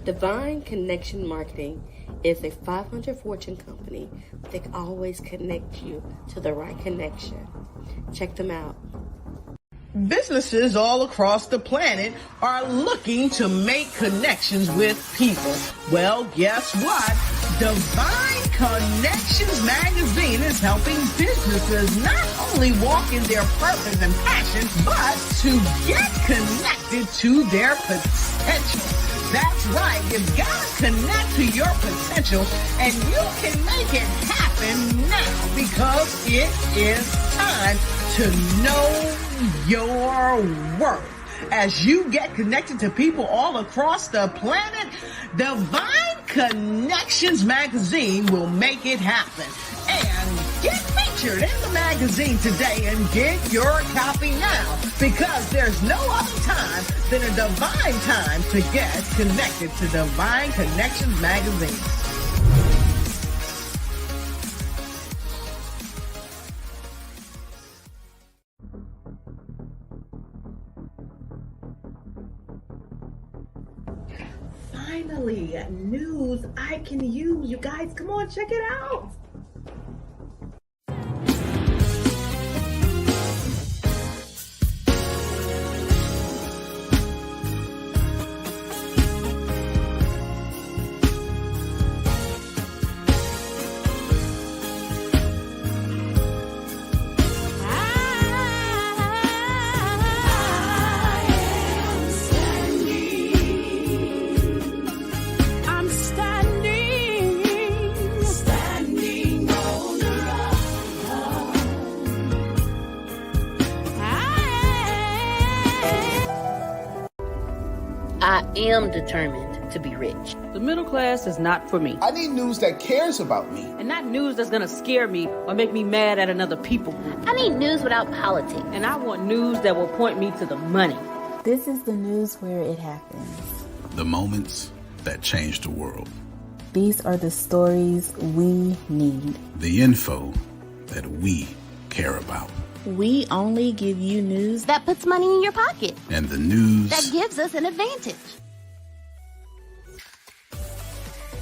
Divine Connection Marketing is a 500 Fortune company that can always connect you to the right connection. Check them out. Businesses all across the planet are looking to make connections with people. Well, guess what? Divine Connections magazine is helping businesses not only walk in their purpose and passion, but to get connected to their potential. That's right. You've got to connect to your potential, and you can make it happen now because it is time to know your worth. As you get connected to people all across the planet, Divine Connections magazine will make it happen. And get featured in the magazine today and get your copy now, because there's no other time than a divine time to get connected to Divine Connections magazine. Finally, news I can use. You guys, come on, check it out. I am determined to be rich. The middle class is not for me. I need news that cares about me. And not news that's gonna scare me or make me mad at another people group. I need news without politics. And I want news that will point me to the money. This is the news where it happens. The moments that change the world. These are the stories we need. The info that we care about. We only give you news That puts money in your pocket. And the news That gives us an advantage.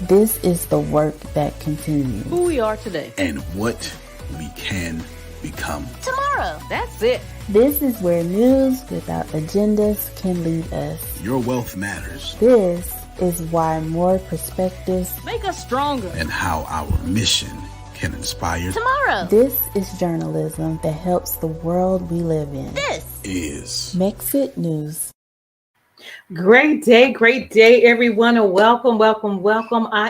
This is the work that continues. Who we are today. and what we can become. Tomorrow. That's it. This is where news without agendas can lead us. Your wealth matters, This is why more perspectives. Make us stronger. and how our mission can inspire Tomorrow. This is journalism that helps the world we live in. This. is. Makes it news. Great day, everyone, and welcome. I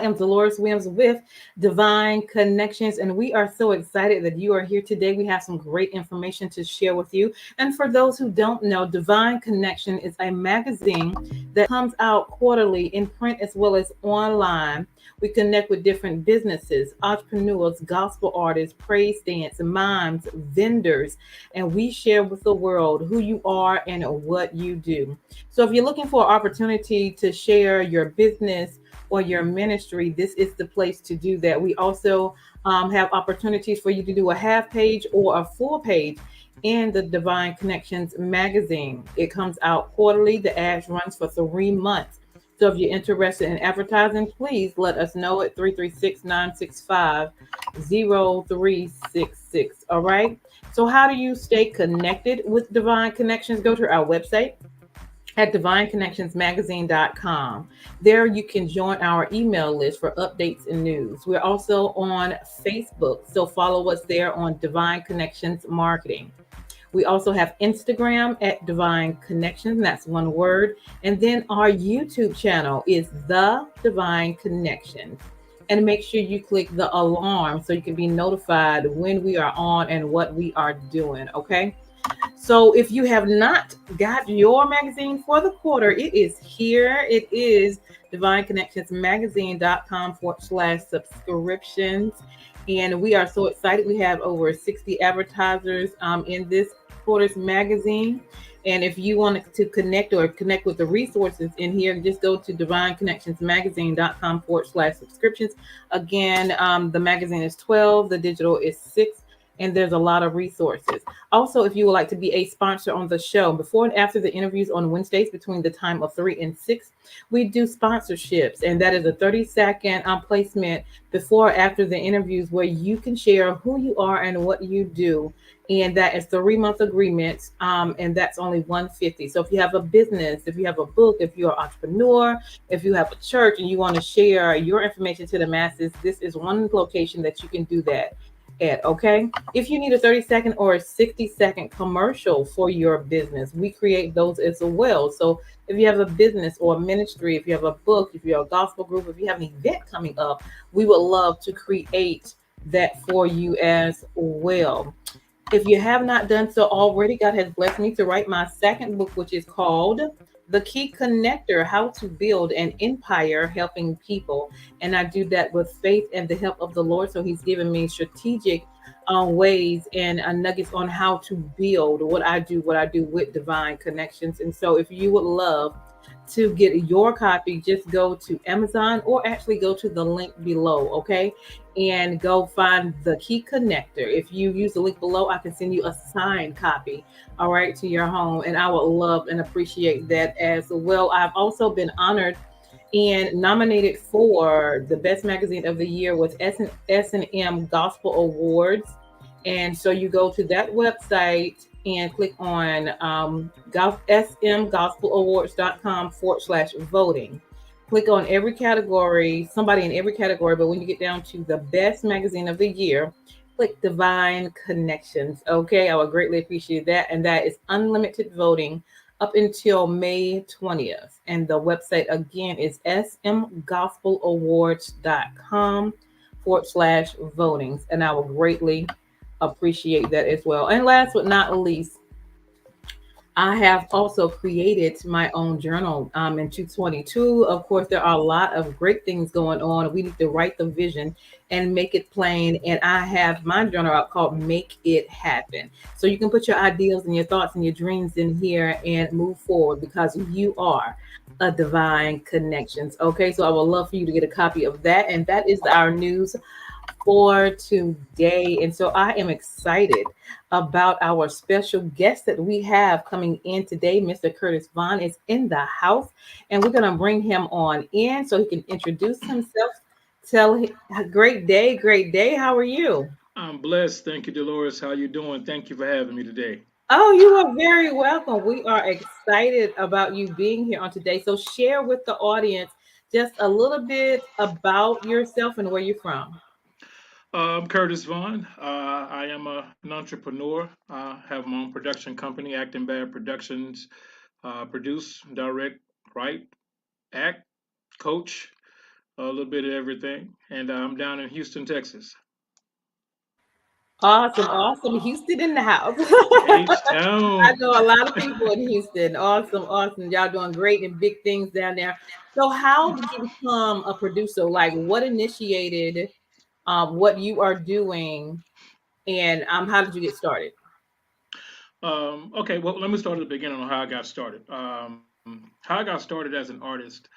am Deloris Williams with Divine Connections, and we are so excited that you are here today. We have some great information to share with you. And for those who don't know, Divine Connection is a magazine that comes out quarterly in print as well as online. We connect with different businesses, entrepreneurs, gospel artists, praise dance, mimes, vendors, and we share with the world who you are and what you do. So if you're looking for an opportunity to share your business or your ministry, this is the place to do that. We also have opportunities for you to do a half page or a full page in the Divine Connections magazine. It comes out quarterly. The ads runs for 3 months. So if you're interested in advertising, please let us know at 336-965-0366. All right. So how do you stay connected with Divine Connections? Go to our website at divineconnectionsmagazine.com. There you can join our email list for updates and news. We're also on Facebook, so follow us there on Divine Connections Marketing. We also have Instagram at Divine Connections, that's one word. And then our YouTube channel is The Divine Connections. And make sure you click the alarm so you can be notified when we are on and what we are doing, okay? So if you have not got your magazine for the quarter, it is here. It is divineconnectionsmagazine.com/subscriptions. And we are so excited. We have over 60 advertisers in this quarter's magazine. And if you want to connect with the resources in here, just go to divineconnectionsmagazine.com/subscriptions. Again, the magazine is 12, the digital is $6. and there's a lot of resources. Also, if you would like to be a sponsor on the show, before and after the interviews on Wednesdays between the time of 3 and 6, we do sponsorships, and that is a 30-second placement before or after the interviews where you can share who you are and what you do. And that is 3 month agreements, and that's only 150. So if you have a business, if you have a book, if you're an entrepreneur, if you have a church and you want to share your information to the masses, this is one location that you can do that at. Okay, if you need a 30-second or a 60-second commercial for your business, we create those as well. So if you have a business or a ministry, if you have a book, if you're a gospel group, if you have an event coming up, we would love to create that for you as well. If you have not done so already, God has blessed me to write my second book, which is called The Key Connector: How to Build an Empire Helping People. And I do that with faith and the help of the Lord. So He's given me strategic ways and nuggets on how to build what I do with Divine Connections. And so if you would love to get your copy, just go to Amazon or actually go to the link below, okay? And go find The Key Connector. If you use the link below, I can send you a signed copy, all right, to your home. And I would love and appreciate that as well. I've also been honored and nominated for the Best Magazine of the Year with S&M Gospel Awards. And so you go to that website and click on smgospelawards.com/voting. Click on every category, somebody in every category, but when you get down to the Best Magazine of the Year, click Divine Connections. Okay, I would greatly appreciate that. And that is unlimited voting up until May 20th. And the website again is smgospelawards.com/votings. And I will greatly appreciate that as well. And last but not least, I have also created my own journal in 222. Of course, there are a lot of great things going on. We need to write the vision and make it plain. And I have my journal out called Make It Happen. So you can put your ideas and your thoughts and your dreams in here and move forward because you are a Divine Connections. Okay, so I would love for you to get a copy of that. And that is our news for today. And so I am excited about our special guest that we have coming in today. Mr. Curtis Vaughn is in the house, and we're going to bring him on in so he can introduce himself. Great day, great day. How are you? I'm blessed. Thank you, Deloris. How you doing? Thank you for having me today. Oh, you are very welcome. We are excited about you being here on today. So share with the audience just a little bit about yourself and where you're from. I'm Curtis Vaughn. I am an entrepreneur. I have my own production company, Acting Bad Productions. Produce, direct, write, act, coach, a little bit of everything. And I'm down in Houston, Texas. Awesome, awesome. Houston in the house. H I Town. know a lot of people in Houston. Awesome, awesome. Y'all doing great and big things down there. So, how did you become a producer? Like, what initiated what you are doing, and how did you get started? Okay, well, let me start at the beginning on how I got started. How I got started as an artist.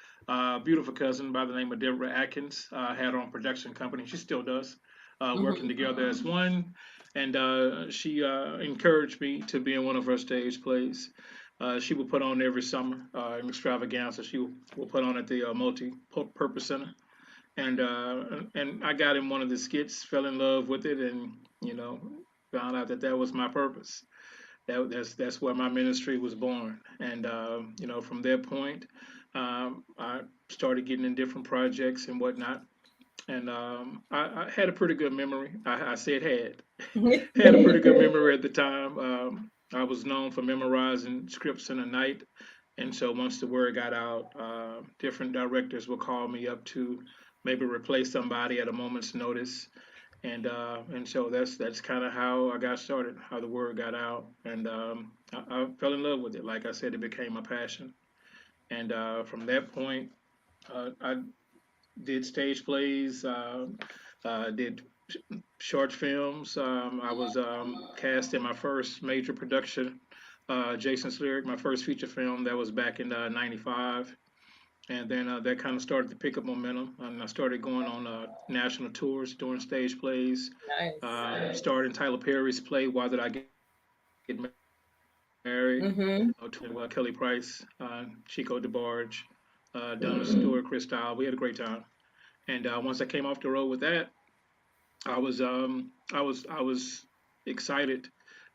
Beautiful cousin by the name of Deborah Atkins had her own production company. She still does. Working Mhm. together as one, and she encouraged me to be in one of her stage plays. She would put on every summer an extravaganza. She will put on at the multi-purpose center, and I got in one of the skits, fell in love with it, and you know found out that that was my purpose. That's where my ministry was born, and from that point, I started getting in different projects and whatnot, and I had a pretty good memory. I said had a pretty good memory at the time. I was known for memorizing scripts in a night, and so once the word got out, different directors would call me up to maybe replace somebody at a moment's notice, and so that's kind of how I got started, how the word got out, and I fell in love with it. Like I said, it became a passion, and from that point, I did stage plays, did short films. I was cast in my first major production, Jason's Lyric, my first feature film. That was back in '95. And then that kind of started to pick up momentum, and I started going on national tours, doing stage plays. Nice. Started in Tyler Perry's play "Why Did I Get Married?" Mm-hmm. To Kelly Price, Chico DeBarge, Donna Stewart, Chris Style. We had a great time. And once I came off the road with that, I was excited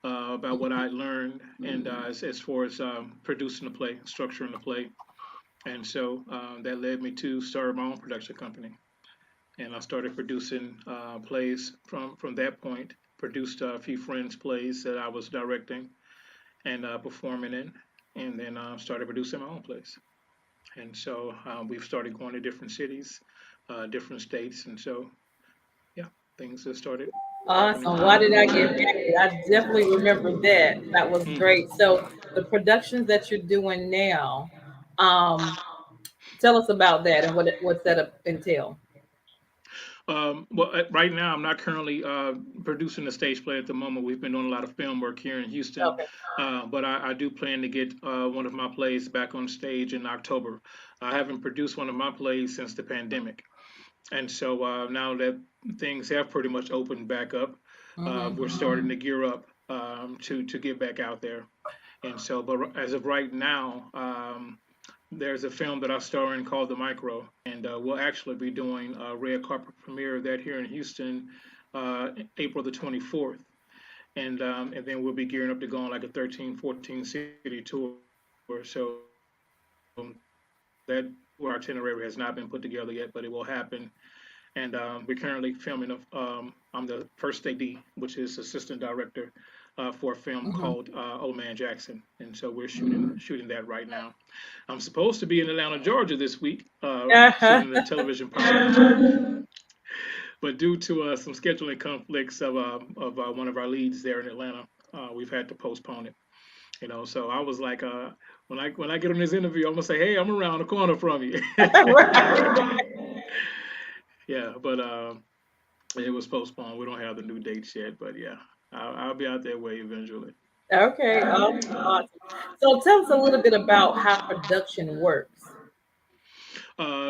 about what I learned, and as far as producing the play, structuring the play, and so that led me to start my own production company, and I started producing plays from that point. Produced a few friends' plays that I was directing and performing in, and then started producing my own plays. And so we've started going to different cities, different states, and so yeah, things have started happening Awesome. from Why there. did I get married? I definitely remember that. That was Hmm. great. So the productions that you're doing now, um, tell us about that and what's that entail. Well, right now I'm not currently producing a stage play at the moment. We've been doing a lot of film work here in Houston, Okay. but I do plan to get one of my plays back on stage in October. I haven't produced one of my plays since the pandemic, and so now that things have pretty much opened back up, we're Mm-hmm. starting to gear up to get back out there. And so, but as of right now, there's a film that I star in called The Micro, and we'll actually be doing a red carpet premiere of that here in Houston, April the 24th. And then we'll be gearing up to go on like a 13, 14 city tour. So that itinerary has not been put together yet, but it will happen. And we're currently filming. I'm the first AD, which is assistant director for a film Mm-hmm. called Old Man Jackson, and so we're shooting that right now. I'm supposed to be in Atlanta, Georgia this week, shooting the television pilot, but due to some scheduling conflicts of one of our leads there in Atlanta, we've had to postpone it. So I was like, when I get on this interview, I'm gonna say, hey, I'm around the corner from you. Right. Yeah, but it was postponed. We don't have the new dates yet, but yeah, I'll be out that way eventually. Okay. Awesome. Awesome. So tell us a little bit about how production works.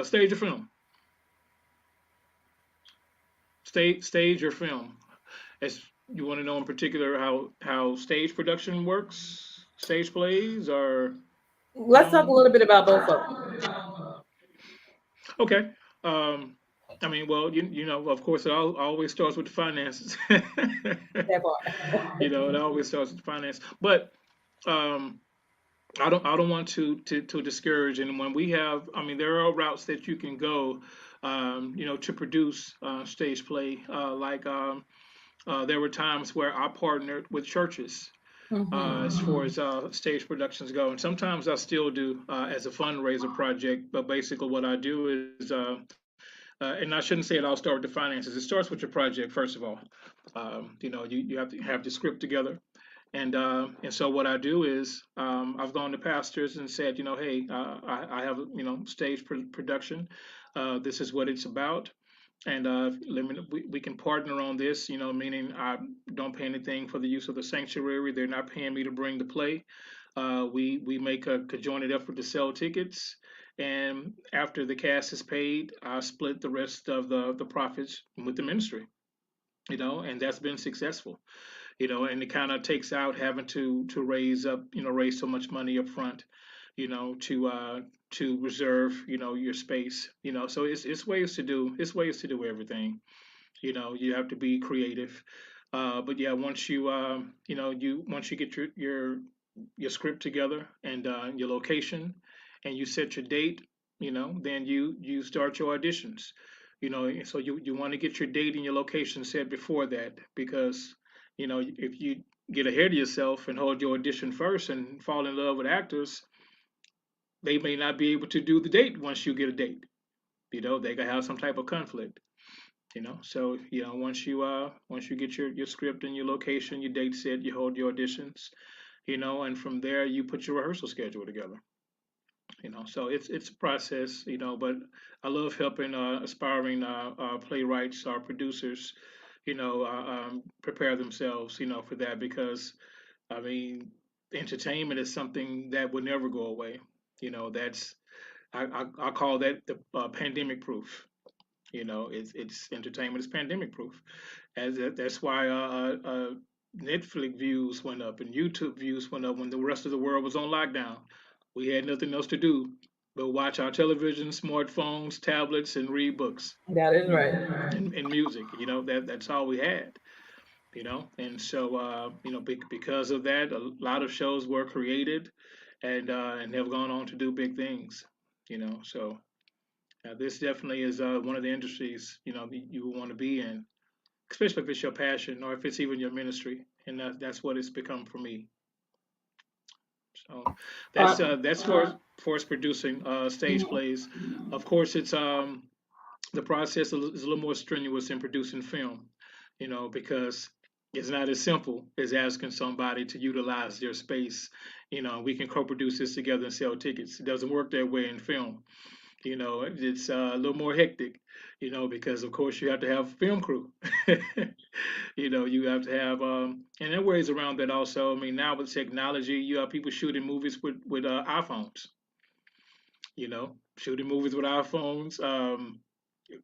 Stage or film, stage or film. As you want to know in particular how stage production works, stage plays, or Let's talk a little bit about both of them. okay. Um, I mean, well, of course, always starts with the finances. That part. It always starts with finance, but um, I don't want to discourage anyone. We have, I mean, there are routes that you can go, to produce stage play. There were times where I partnered with churches as Mm-hmm. far as stage productions go, and sometimes I still do as a fundraiser project. But basically, what I do is, and I shouldn't say it all start with the finances. It starts with your project first of all. You have to have the script together. And so what I do is I've gone to pastors and said, hey, I have stage production. This is what it's about, and we can partner on this. Meaning I don't pay anything for the use of the sanctuary. They're not paying me to bring the play. We make a conjoined effort to sell tickets, and after the cast is paid, I split the rest of the profits with the ministry. And that's been successful. And it kind of takes out having to raise so much money up front, to reserve, your space. So it's ways to do everything. You have to be creative. But yeah, once once you get your script together and your location, and you set your date, then you start your auditions. So you want to get your date and your location set before that, because if you get ahead of yourself and hold your audition first and fall in love with actors, they may not be able to do the date once you get a date. They could have some type of conflict. So once you get your script and your location, your date set, you hold your auditions, and from there you put your rehearsal schedule together. So it's a process. But I love helping aspiring playwrights or producers, prepare themselves, for that, because I mean, entertainment is something that would never go away. That's I call that the pandemic proof. It's entertainment is pandemic proof. That's why Netflix views went up and YouTube views went up when the rest of the world was on lockdown. We had nothing else to do but watch our television, smartphones, tablets, and read books That is right. and music. That's all we had. And so because of that, a lot of shows were created and have gone on to do big things. So this definitely is one of the industries that you would want to be in, especially if it's your passion or if it's even your ministry, and that's what it's become for me. So that's for us producing stage plays. Of course, it's the process is a little more strenuous in producing film, because it's not as simple as asking somebody to utilize their space. We can co-produce this together and sell tickets. It doesn't work that way in film. It's a little more hectic, because of course you have to have film crew. You have to have, and there are ways around that also. I mean, now with technology, you have people shooting movies with iPhones. Shooting movies with iPhones,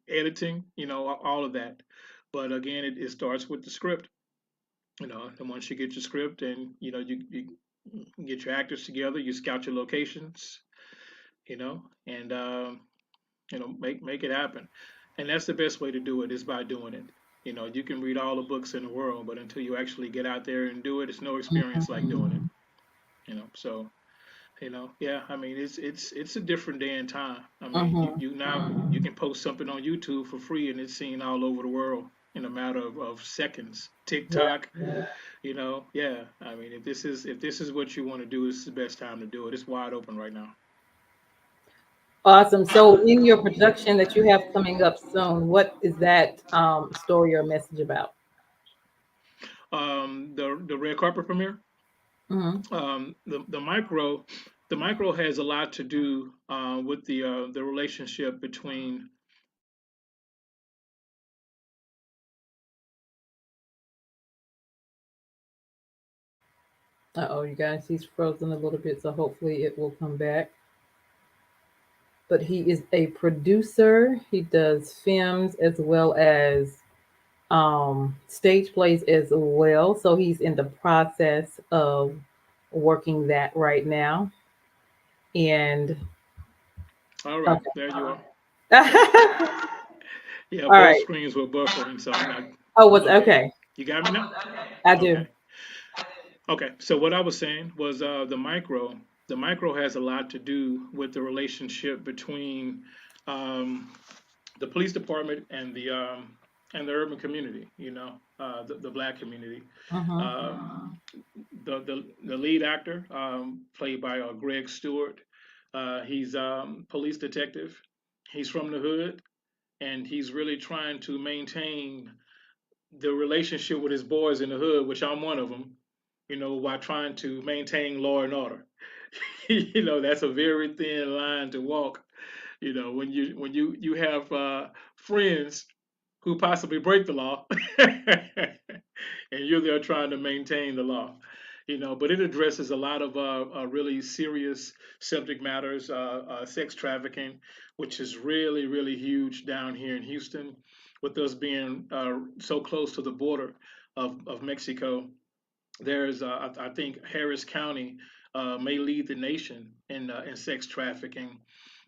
editing, all of that. But again, it starts with the script. And once you get your script and you get your actors together, you scout your locations, and make it happen. And that's the best way to do it is by doing it. You can read all the books in the world, but until you actually get out there and do it, it's no experience like doing it. So yeah. I mean, it's a different day and time. I mean, you now you can post something on YouTube for free, and it's seen all over the world in a matter of seconds. TikTok, yeah. I mean, if this is what you want to do, it's the best time to do it. It's wide open right now. Awesome. So, in your production that you have coming up soon, what is that story or message about? The red carpet premiere. Mm-hmm. The micro has a lot to do with the relationship between. Uh-oh, you guys, he's frozen a little bit, so hopefully it will come back. But he is a producer. He does films as well as stage plays as well. So he's in the process of working that right now. And All right, okay. there you are. All Yeah, both right. screens were buffering, so I'm not. Oh, what's Okay, okay? you got me now. I do. Okay, okay. So what I was saying was the micro. The micro has a lot to do with the relationship between um, the police department and the urban community. The black community. Mm-hmm. Um, the lead actor, played by Greg Stewart, he's police detective. He's from the hood, and he's really trying to maintain the relationship with his boys in the hood, which I'm one of them. While trying to maintain law and order. That's a very thin line to walk. When you have friends who possibly break the law, and you're there trying to maintain the law. But it addresses a lot of really serious subject matters, sex trafficking, which is really, really huge down here in Houston, with us being so close to the border of Mexico. There's, I think, Harris County may lead the nation in sex trafficking.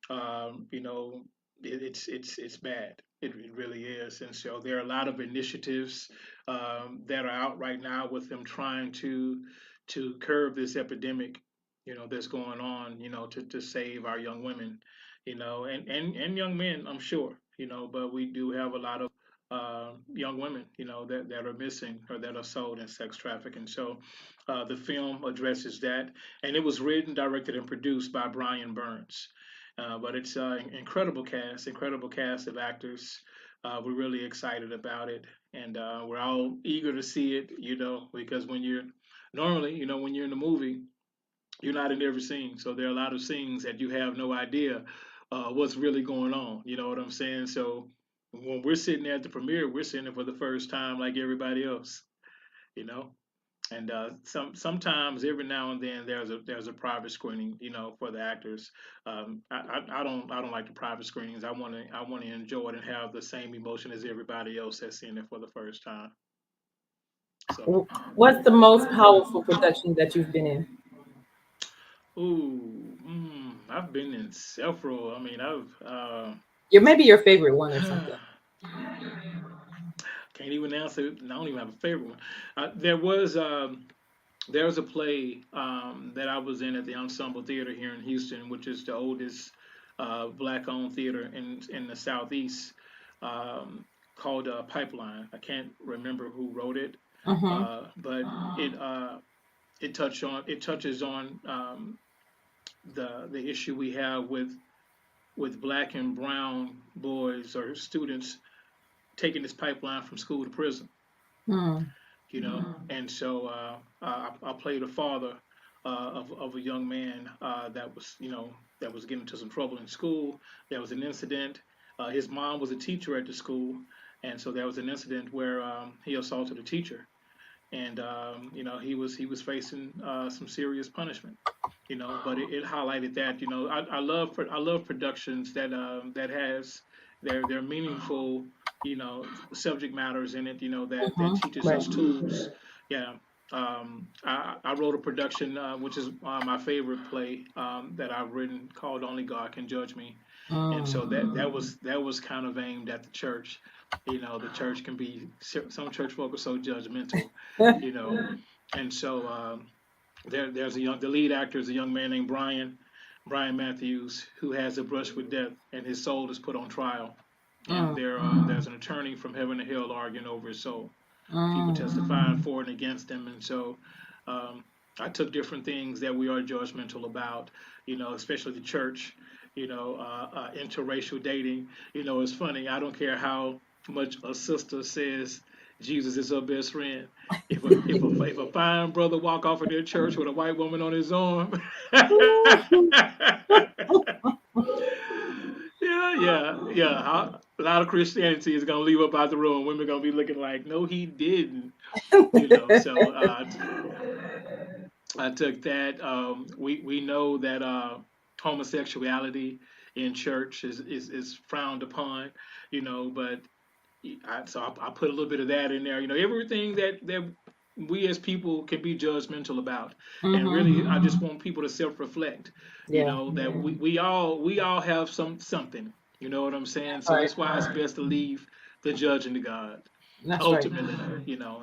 You know, it's bad. It really is. And so there are a lot of initiatives that are out right now with them trying to curb this epidemic, that's going on, to save our young women, and young men, I'm sure, but we do have a lot of young women, that are missing or that are sold in sex trafficking. So the film addresses that, and it was written, directed, and produced by Brian Burns. But it's incredible cast of actors. We're really excited about it, and we're all eager to see it. Because when you're normally, when you're in the movie, you're not in every scene, so there are a lot of scenes that you have no idea what's really going on. You know what I'm saying? So when we're sitting there at the premiere, we're sitting there for the first time, like everybody else. You know, And sometimes every now and then there's a private screening, for the actors. I don't like the private screenings. I want to enjoy it and have the same emotion as everybody else that's seen it for the first time. So, What's the most powerful production that you've been in? I've been in several. I mean, Your maybe your favorite one or something. can't even answer. I don't even have a favorite one. There was a play that I was in at the Ensemble Theater here in Houston, which is the oldest black-owned theater in the Southeast, called Pipeline. I can't remember who wrote it, Mm-hmm. but it touches on the issue we have with black and brown boys or students taking this pipeline from school to prison. Mm. And so I played a father of a young man that was getting into some trouble in school. There was an incident. His mom was a teacher at the school, and so there was an incident where he assaulted a teacher, and he was facing some serious punishment. But it highlighted that. I love productions that has their meaningful subject matters in it. That Mm-hmm. teaches Right. us tools. Yeah. I wrote a production which is my favorite play that I've written, called Only God Can Judge Me, and so Mm. that was kind of aimed at the church. The church can be, some church folk are so judgmental, you know, and so the lead actor is a young man named Brian Matthews, who has a brush with death, and his soul is put on trial. And Mm. there's an attorney from heaven to hell arguing over his soul. People Mm. testifying for and against him, and so um, I took different things that we are judgmental about, especially the church, interracial dating. It's funny. I don't care how much a sister says Jesus is her best friend. If a fine brother walk off in their church with a white woman on his arm, yeah, yeah, yeah. A lot of Christianity is gonna leave up out the room. Women gonna be looking like, no, he didn't. So I took that. We know that homosexuality in church is frowned upon, but I put a little bit of that in there. Everything that we as people can be judgmental about, and really, I just Mm-hmm. want people to self-reflect. Yeah. That we all have something. You know what I'm saying? So Right. that's why it's best to leave the judging to God That's right. ultimately.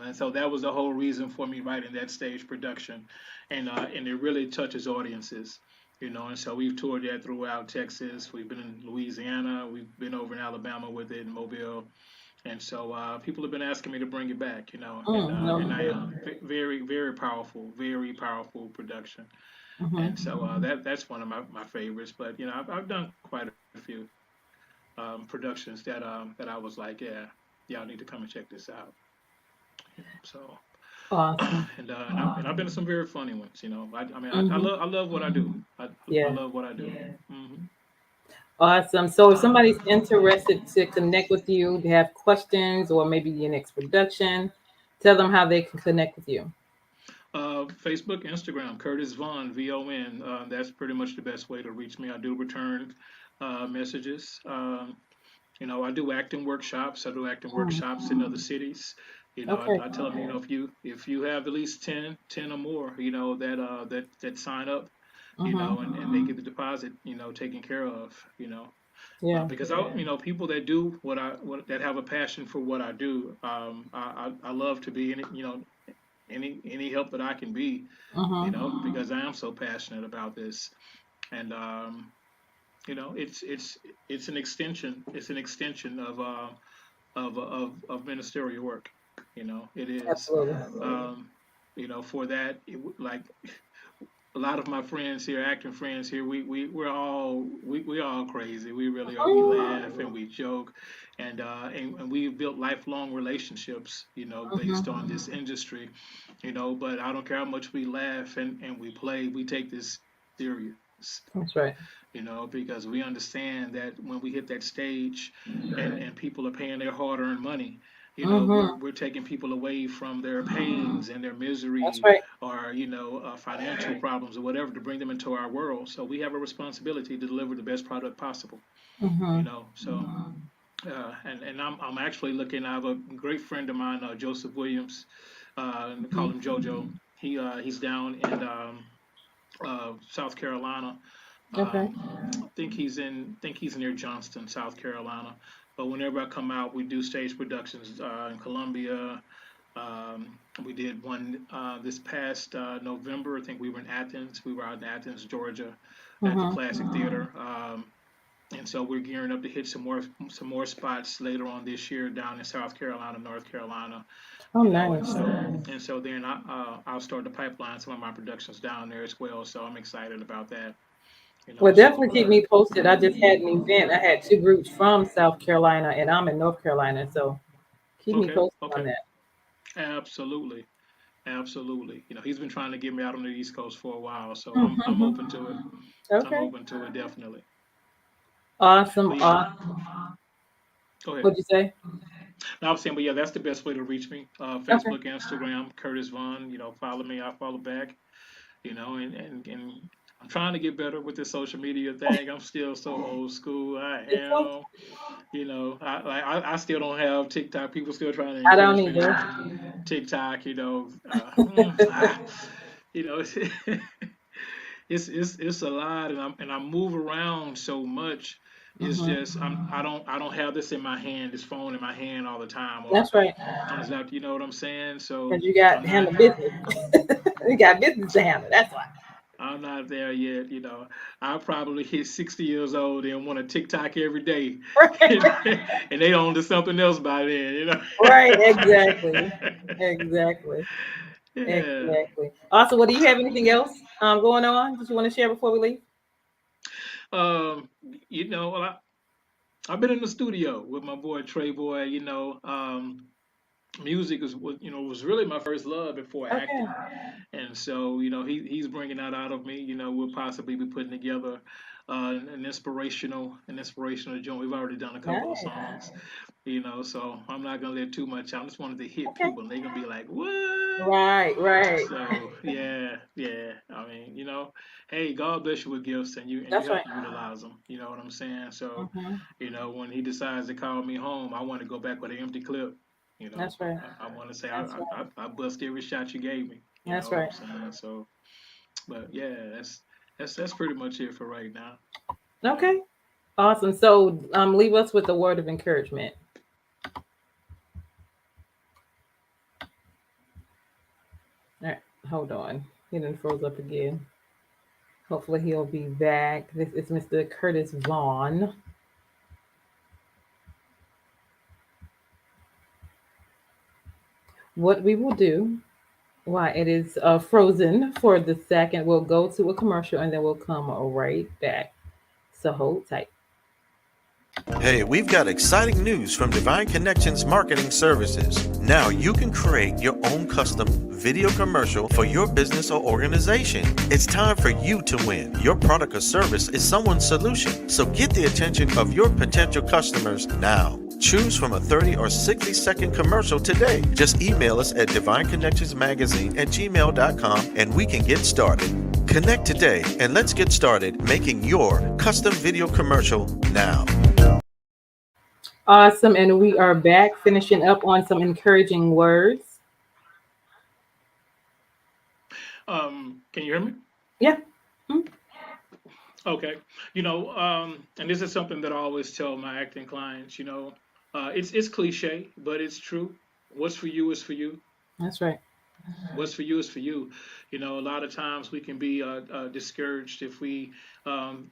And so that was the whole reason for me writing that stage production, and it really touches audiences. And so we've toured that throughout Texas. We've been in Louisiana. We've been over in Alabama with it, in Mobile, and so people have been asking me to bring it back. And I No. am very, very powerful production. And Mm-hmm. so that's one of my favorites. But I've done quite a few productions that I was like, yeah, y'all need to come and check this out. So Awesome. and I've been to some very funny ones. I mean, I Mm-hmm. love what I do. I Yeah. love what I do. Hmm. Awesome. So if somebody's interested to connect with you, they have questions or maybe your next production, tell them how they can connect with you. Facebook, Instagram, Curtis Vaughn, VON. That's pretty much the best way to reach me. I do return messages. I do acting workshops. I do acting Mm. workshops in other cities. Okay. I tell them, if you have at least 10 or more, that sign up, and they Mm-hmm. get the deposit, taken care of, Yeah. because people that do that have a passion for what I do, I love to be in it, any help that I can be, Mm-hmm. because I am so passionate about this, and it's an extension. It's an extension of ministerial work. It is. Absolutely. Um, for that, like a lot of my friends here, acting friends here, we're all crazy. We really are. We laugh and we joke, and we built lifelong relationships, based on Mm-hmm. this industry, But I don't care how much we laugh and we play, we take this serious, That's right. because we understand that when we hit that stage, and people are paying their hard-earned money, You know, Mm-hmm. we're taking people away from their pains and their That's misery, right. or financial problems or whatever, to bring them into our world. So we have a responsibility to deliver the best product possible. Mm-hmm. So and I'm actually looking. I have a great friend of mine, Joseph Williams. Call him JoJo. He's down in South Carolina. Okay. Think he's near Johnston, South Carolina. But whenever I come out, we do stage productions in Columbia. We did one this past November. I think we were in Athens. We were out in Athens, Georgia, at the Mm-hmm. Classic Theater. And so we're gearing up to hit some more spots later on this year down in South Carolina, North Carolina, Oh, and nice. so then I'll start to pipeline some of my productions down there as well. So I'm excited about that. Well, So definitely keep me posted. I just had an event. I had two groups from South Carolina, and I'm in North Carolina, so keep me okay, posted on okay, that. absolutely, absolutely. He's been trying to get me out on the East Coast for a while, so I'm Mm-hmm. open to it. I'm Okay. open to it definitely. Awesome. But yeah, go ahead. What'd you say? No, I was saying, but yeah, that's the best way to reach me. Okay. Facebook, Instagram, Curtis Vaughn. Follow me. I follow back. And I'm trying to get better with this social media thing. I'm still so old school. I It's okay. am. I still don't have TikTok. People still trying to I don't encourage me to either. get TikTok. It's, it's a lot, and I move around so much. It's Mm-hmm. just I don't have this in my hand, this phone in my hand all the time, or That's right. I'm just not, you know what I'm saying? So Because you got I'm to not handle business. You got business to handle. That's why. I'm not there yet. I'll probably hit 60 years old and want to TikTok every day, and they on to something else by then. Right. Exactly. Exactly. Yeah. Exactly. Also, what do you have anything else going on that you want to share before we leave? Um, well, I've been in the studio with my boy Trey Boy. Music was really my first love before Okay. acting, and so he's bringing that out of me. We'll possibly be putting together an inspirational joint. We've already done a couple of Nice. songs, so I'm not gonna let too much out. I just wanted to hit Okay. people, and they're gonna be like, "What?" Right. Right. So yeah, yeah. I mean, hey, God bless you with gifts, and you That's have right. to utilize them. You know what I'm saying? So, Mm-hmm. when He decides to call me home, I want to go back with an empty clip. That's right. I want to say That's right. I bust every shot you gave me. You know That's what I'm right. saying? So, but yeah, that's pretty much it for right now. You know. Okay. Awesome. So, leave us with a word of encouragement. All right. Hold on. He done froze up again. Hopefully, he'll be back. This is Mr. Curtis Vaughn. What we will do, while it is frozen for the second, we'll go to a commercial and then we'll come right back. So hold tight. Hey, we've got exciting news from Divine Connections Marketing Services. Now you can create your own custom video commercial for your business or organization. It's time for you to win. Your product or service is someone's solution. So get the attention of your potential customers now. Choose from a 30 or 60-second commercial today. Just email us at divineconnectionsmagazine@gmail.com and we can get started. Connect today and let's get started making your custom video commercial now. Awesome. And we are back finishing up on some encouraging words. Can you hear me? Yeah. Mm. Okay. And this is something that I always tell my acting clients. It's cliche, but it's true. What's for you is for you. That's right. What's for you is for you. A lot of times we can be discouraged if we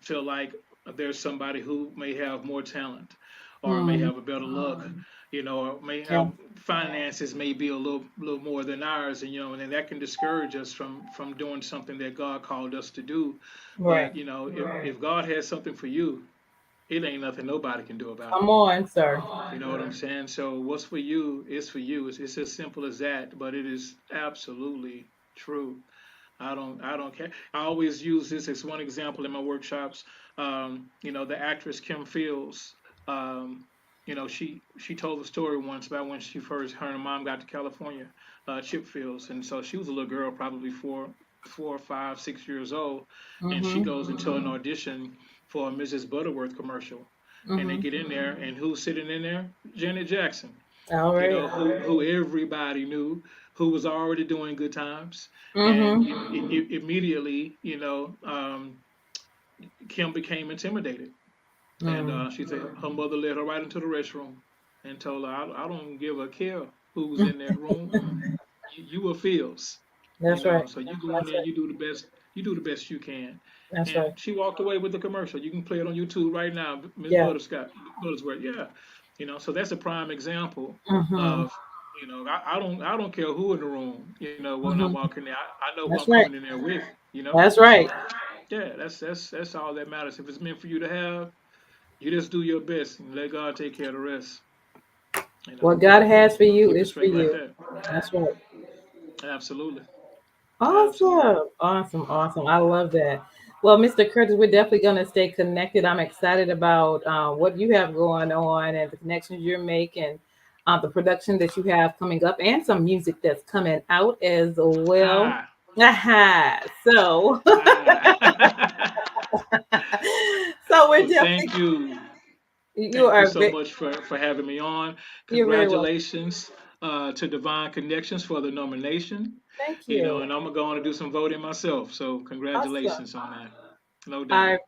feel like there's somebody who may have more talent or may Mm. have a better look, or may Yeah. have finances may be a little more than ours, and then that can discourage us from doing something that God called us to do. Right. But if God has something for you, it ain't nothing nobody can do about it. Come on, sir. You know what I'm saying? So what's for you is for you. It's as simple as that, but it is absolutely true. I don't care. I always use this as one example in my workshops. The actress Kim Fields. Um, she told the story once about when her and her mom got to California, chip fields, and so she was a little girl, probably 4, 5, 6 years old, and she goes into an audition for a Mrs. Butterworth commercial, and they get in there, and who's sitting in there? Janet Jackson. All right. Who everybody knew, who was already doing Good Times, and immediately, Kim became intimidated, and she said her mother led her right into the restroom and told her, "I don't give a care who's in that room. You are Fields. That's right. So you go in there, you do the best. You do the best you can." That's and right. she walked away with the commercial. You can play it on YouTube right now, Miss Buttersworth. Yeah. So that's a prime example of, I don't care who in the room, when I walk in there, I know who I'm coming in there with, That's right. Yeah, that's all that matters. If it's meant for you to have, you just do your best and let God take care of the rest. What God has for you Keep it is for straight you. like that. That's right. Absolutely. Awesome. I love that. Well, Mr. Curtis, we're definitely going to stay connected. I'm excited about what you have going on and the connections you're making, the production that you have coming up, and some music that's coming out as well. So, so we're definitely. Thank you. Thank you so much for having me on. Congratulations to Divine Connections for the nomination. Thank you. And I'm going to do some voting myself. So congratulations on that. No doubt.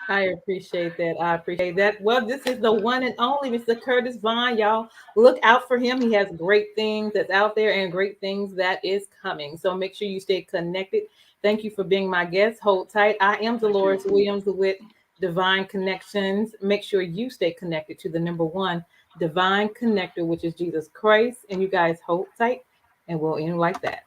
I appreciate that. Well, this is the one and only Mr. Curtis Vaughn. Y'all look out for him. He has great things that's out there and great things that is coming. So make sure you stay connected. Thank you for being my guest. Hold tight. I am Deloris Williams with Divine Connections. Make sure you stay connected to the number one divine connector, which is Jesus Christ. And you guys hold tight, and we'll end like that.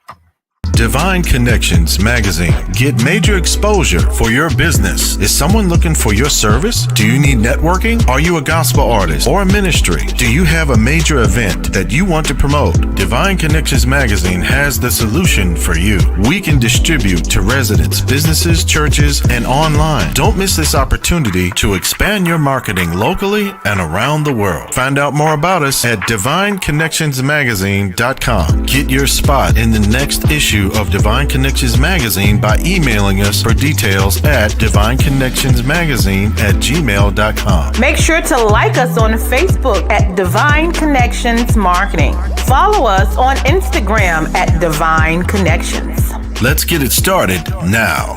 Divine Connections Magazine. Get major exposure for your business. Is someone looking for your service? Do you need networking? Are you a gospel artist or a ministry? Do you have a major event that you want to promote? Divine Connections Magazine has the solution for you. We can distribute to residents, businesses, churches, and online. Don't miss this opportunity to expand your marketing locally and around the world. Find out more about us at divineconnectionsmagazine.com. Get your spot in the next issue of Divine Connections Magazine by emailing us for details at divineconnectionsmagazine@gmail.com. Make sure to like us on Facebook at Divine Connections Marketing. Follow us on Instagram at Divine Connections. Let's get it started now.